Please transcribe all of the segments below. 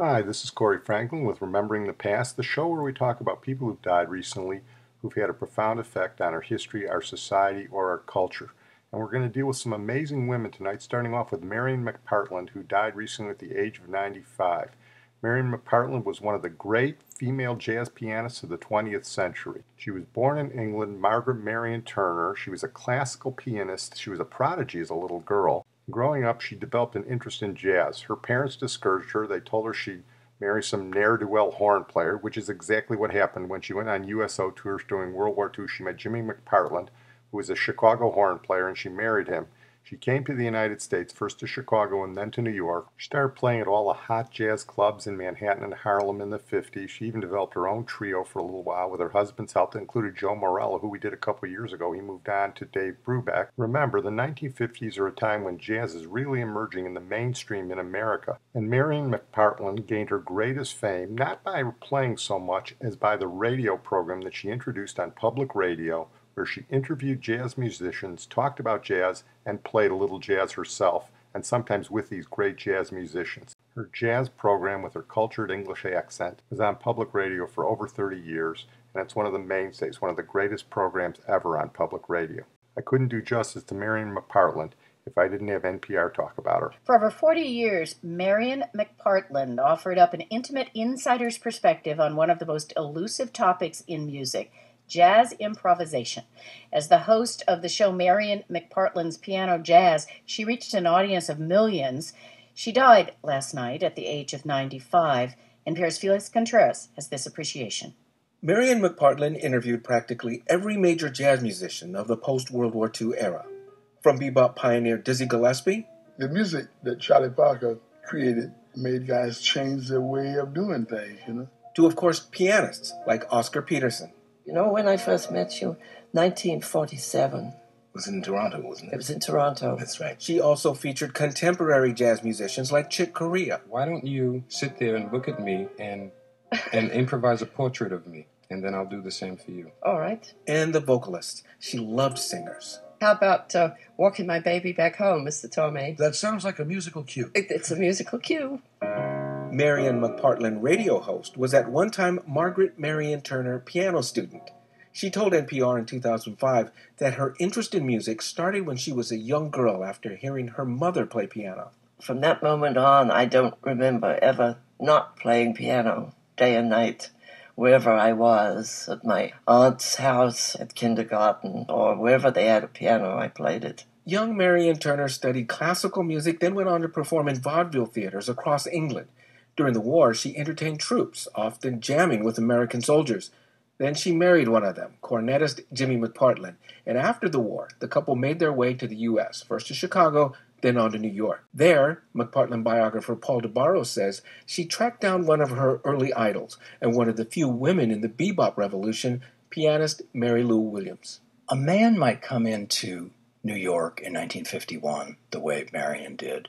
Hi, this is Corey Franklin with Remembering the Past, the show where we talk about people who've died recently who've had a profound effect on our history, our society, or our culture. And we're going to deal with some amazing women tonight, starting off with Marian McPartland, who died recently at the age of 95. Marian McPartland was one of the great female jazz pianists of the 20th century. She was born in England, Margaret Marian Turner. She was a classical pianist. She was a prodigy as a little girl. Growing up, she developed an interest in jazz. Her parents discouraged her. They told her she'd marry some ne'er-do-well horn player, which is exactly what happened. When she went on USO tours during World War II, she met Jimmy McPartland, who was a Chicago horn player, and she married him. She came to the United States, first to Chicago and then to New York. She started playing at all the hot jazz clubs in Manhattan and Harlem in the 50s. She even developed her own trio for a little while with her husband's help. That included Joe Morello, who we did a couple years ago. He moved on to Dave Brubeck. Remember, the 1950s are a time when jazz is really emerging in the mainstream in America. And Marian McPartland gained her greatest fame not by playing so much as by the radio program that she introduced on public radio, where she interviewed jazz musicians, talked about jazz, and played a little jazz herself, and sometimes with these great jazz musicians. Her jazz program with her cultured English accent was on public radio for over 30 years, and it's one of the mainstays, one of the greatest programs ever on public radio. I couldn't do justice to Marian McPartland if I didn't have NPR talk about her. For over 40 years, Marian McPartland offered up an intimate insider's perspective on one of the most elusive topics in music, jazz improvisation. As the host of the show Marian McPartland's Piano Jazz, she reached an audience of millions. She died last night at the age of 95. NPR's Felix Contreras has this appreciation. Marian McPartland interviewed practically every major jazz musician of the post-World War II era. From bebop pioneer Dizzy Gillespie, the music that Charlie Parker created made guys change their way of doing things, to, of course, pianists like Oscar Peterson. When I first met you, 1947. It was in Toronto, wasn't it? It was in Toronto. That's right. She also featured contemporary jazz musicians like Chick Corea. Why don't you sit there and look at me and improvise a portrait of me, and then I'll do the same for you. All right. And the vocalists. She loved singers. How about Walking My Baby Back Home, Mr. Tomei? That sounds like a musical cue. It's a musical cue. Marian McPartland, radio host, was at one time Margaret Marian Turner piano student. She told NPR in 2005 that her interest in music started when she was a young girl after hearing her mother play piano. From that moment on, I don't remember ever not playing piano day and night. Wherever I was, at my aunt's house, at kindergarten, or wherever they had a piano, I played it. Young Marian Turner studied classical music, then went on to perform in vaudeville theaters across England. During the war, she entertained troops, often jamming with American soldiers. Then she married one of them, cornetist Jimmy McPartland, and after the war, the couple made their way to the U.S., first to Chicago, then on to New York. There, McPartland biographer Paul DeBarros says she tracked down one of her early idols and one of the few women in the bebop revolution, pianist Mary Lou Williams. A man might come into New York in 1951, the way Marian did,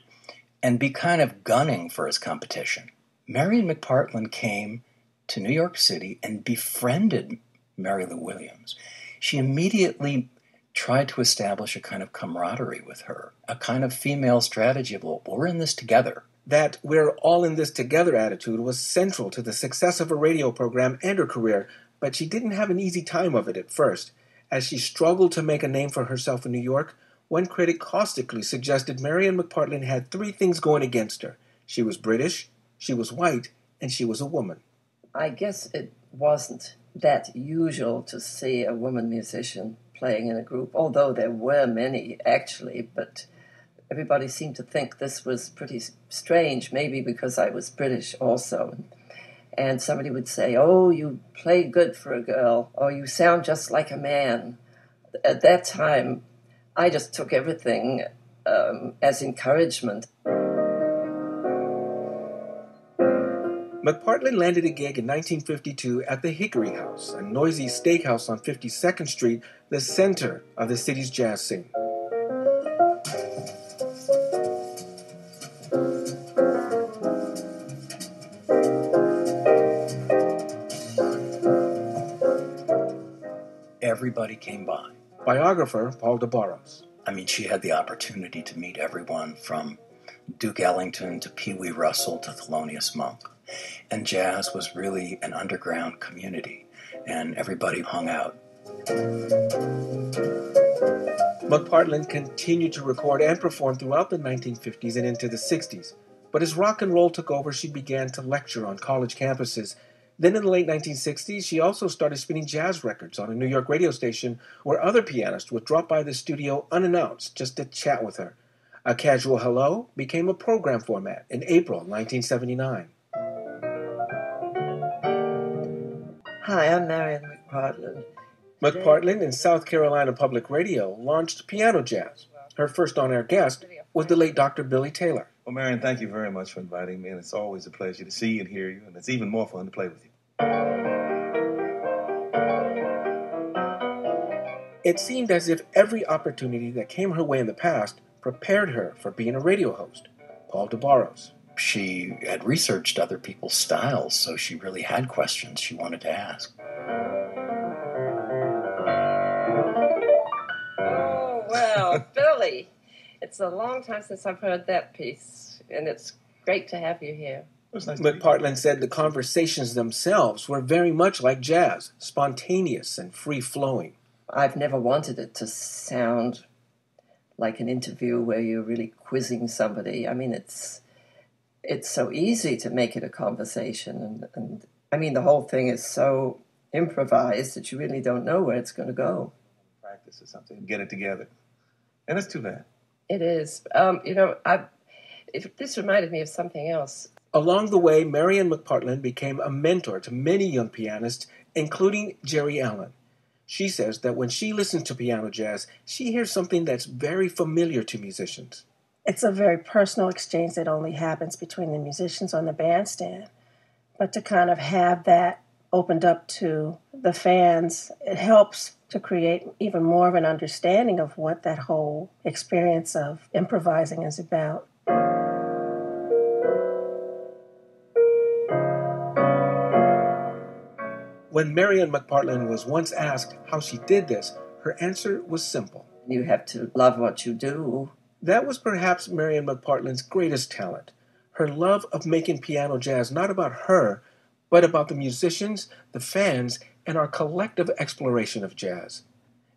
and be kind of gunning for his competition. Marian McPartland came to New York City and befriended Mary Lou Williams. She immediately tried to establish a kind of camaraderie with her, a kind of female strategy of, well, we're in this together. That we're all in this together attitude was central to the success of her radio program and her career, but she didn't have an easy time of it at first. As she struggled to make a name for herself in New York, one critic caustically suggested Marian McPartland had three things going against her. She was British, she was white, and she was a woman. I guess it wasn't that usual to see a woman musician playing in a group, although there were many, actually, but everybody seemed to think this was pretty strange, maybe because I was British also. And somebody would say, oh, you play good for a girl, or you sound just like a man. At that time, I just took everything as encouragement. McPartland landed a gig in 1952 at the Hickory House, a noisy steakhouse on 52nd Street, the center of the city's jazz scene. Everybody came by. Biographer Paul DeBarros. I mean, she had the opportunity to meet everyone from Duke Ellington to Pee Wee Russell to Thelonious Monk. and jazz was really an underground community, and everybody hung out. McPartland continued to record and perform throughout the 1950s and into the 60s. But as rock and roll took over, she began to lecture on college campuses. Then in the late 1960s, she also started spinning jazz records on a New York radio station where other pianists would drop by the studio unannounced just to chat with her. A casual hello became a program format in April 1979. Hi, I'm Marian McPartland. McPartland in South Carolina Public Radio launched Piano Jazz. Her first on-air guest was the late Dr. Billy Taylor. Well, Marian, thank you very much for inviting me, and it's always a pleasure to see and hear you, and it's even more fun to play with you. It seemed as if every opportunity that came her way in the past prepared her for being a radio host. Paul DeBarros. She had researched other people's styles, so she really had questions she wanted to ask. Oh, well, Billy, it's a long time since I've heard that piece, and it's great to have you here. McPartland said the conversations themselves were very much like jazz, spontaneous and free-flowing. I've never wanted it to sound like an interview where you're really quizzing somebody. I mean, it's so easy to make it a conversation, and I mean, the whole thing is so improvised that you really don't know where it's going to go. Practice or something, get it together. And it's too bad. It is. This reminded me of something else. Along the way, Marian McPartland became a mentor to many young pianists, including Jerry Allen. She says that when she listens to piano jazz, she hears something that's very familiar to musicians. It's a very personal exchange that only happens between the musicians on the bandstand. But to kind of have that opened up to the fans, it helps to create even more of an understanding of what that whole experience of improvising is about. When Marian McPartland was once asked how she did this, her answer was simple. You have to love what you do. That was perhaps Marian McPartland's greatest talent, her love of making piano jazz not about her, but about the musicians, the fans, and our collective exploration of jazz.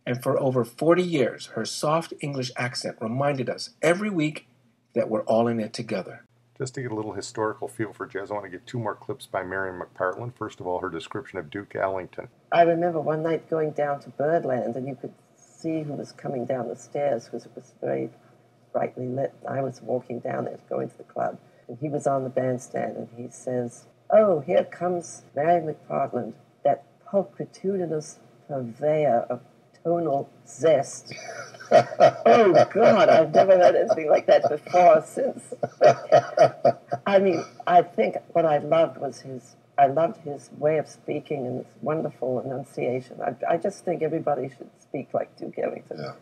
And for over 40 years, her soft English accent reminded us every week that we're all in it together. Just to get a little historical feel for jazz, I want to get two more clips by Marian McPartland. First of all, her description of Duke Ellington. I remember one night going down to Birdland, and you could see who was coming down the stairs because it was very brightly lit. I was walking down there going to the club, and he was on the bandstand, and he says, "Oh, here comes Marian McPartland, that pulchritudinous purveyor of tonal zest." Oh, God, I've never heard anything like that before or since. I mean, I think what I loved was I loved his way of speaking and his wonderful enunciation. I just think everybody should speak like Duke Ellington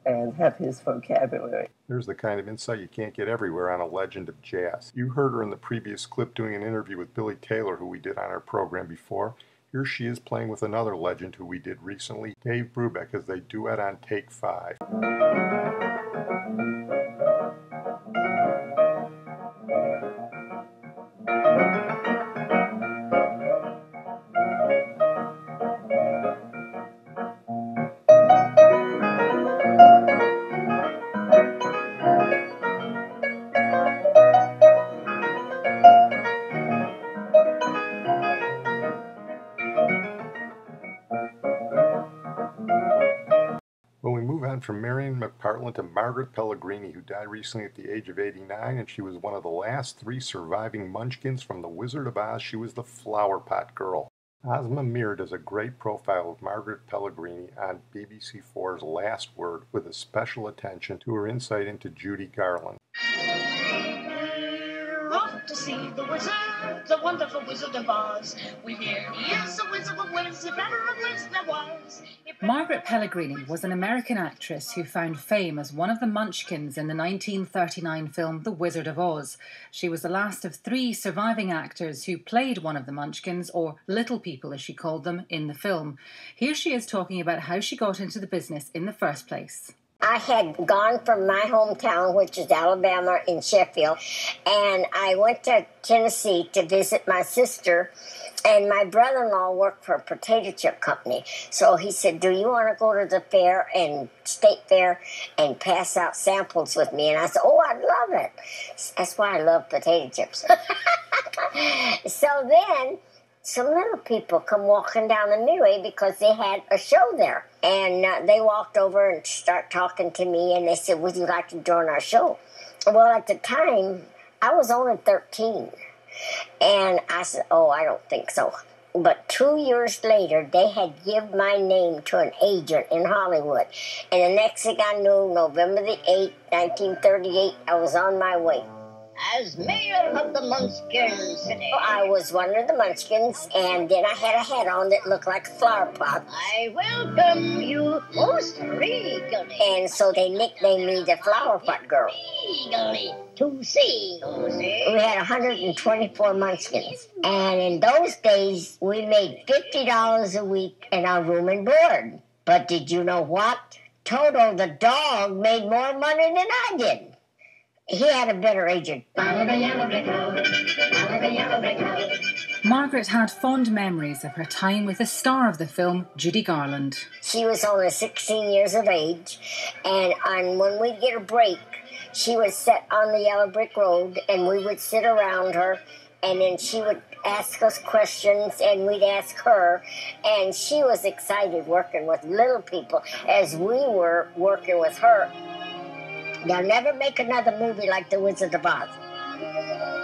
and have his vocabulary. There's the kind of insight you can't get everywhere on a legend of jazz. You heard her in the previous clip doing an interview with Billy Taylor, who we did on our program before. Here she is playing with another legend who we did recently, Dave Brubeck, as they duet on Take 5. From Marian McPartland to Margaret Pelligrini, who died recently at the age of 89, and she was one of the last three surviving Munchkins from The Wizard of Oz. She was the Flower Pot Girl. Ozma Mir does a great profile of Margaret Pelligrini on BBC4's Last Word, with a special attention to her insight into Judy Garland. We're off to see the wizard, the wonderful Wizard of Oz. We hear he is a wizard of Wiz, if ever a Wiz there was. Margaret Pelligrini was an American actress who found fame as one of the Munchkins in the 1939 film The Wizard of Oz. She was the last of three surviving actors who played one of the Munchkins, or little people as she called them, in the film. Here she is talking about how she got into the business in the first place. I had gone from my hometown, which is Alabama, in Sheffield, and I went to Tennessee to visit my sister, and my brother-in-law worked for a potato chip company. So he said, do you want to go to the fair and state fair and pass out samples with me? And I said, oh, I'd love it. That's why I love potato chips. So then some little people come walking down the midway because they had a show there. And they walked over and start talking to me, and they said, would you like to join our show? Well, at the time, I was only 13. And I said, oh, I don't think so. But 2 years later, they had given my name to an agent in Hollywood. And the next thing I knew, November the 8th, 1938, I was on my way. As mayor of the Munchkins today. I was one of the Munchkins, and then I had a hat on that looked like a flower pot. I welcome you most regally. And so they nicknamed me the Flower Pot Girl. Regally to see. We had 124 Munchkins. And in those days, we made $50 a week in our room and board. But did you know what? Toto the dog made more money than I did. He had a better agent. Margaret had fond memories of her time with the star of the film, Judy Garland. She was only 16 years of age, and when we'd get a break, she would sit on the yellow brick road, and we would sit around her, and then she would ask us questions, and we'd ask her, and she was excited working with little people as we were working with her. They'll never make another movie like The Wizard of Oz.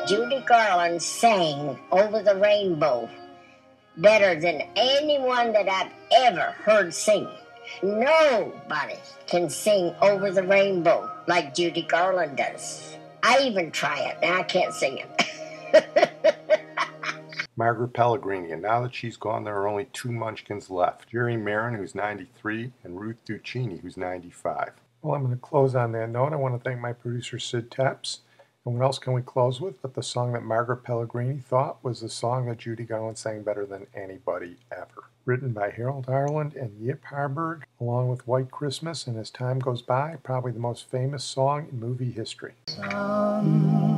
Judy Garland sang Over the Rainbow better than anyone that I've ever heard sing. Nobody can sing Over the Rainbow like Judy Garland does. I even try it, and I can't sing it. Margaret Pelligrini, and now that she's gone, there are only two Munchkins left. Jerry Marin, who's 93, and Ruth Duccini, who's 95. Well, I'm going to close on that note. I want to thank my producer, Sid Tepps. And what else can we close with but the song that Margaret Pelligrini thought was the song that Judy Garland sang better than anybody ever. Written by Harold Arlen and Yip Harburg, along with White Christmas, and as time goes by, probably the most famous song in movie history. Somewhere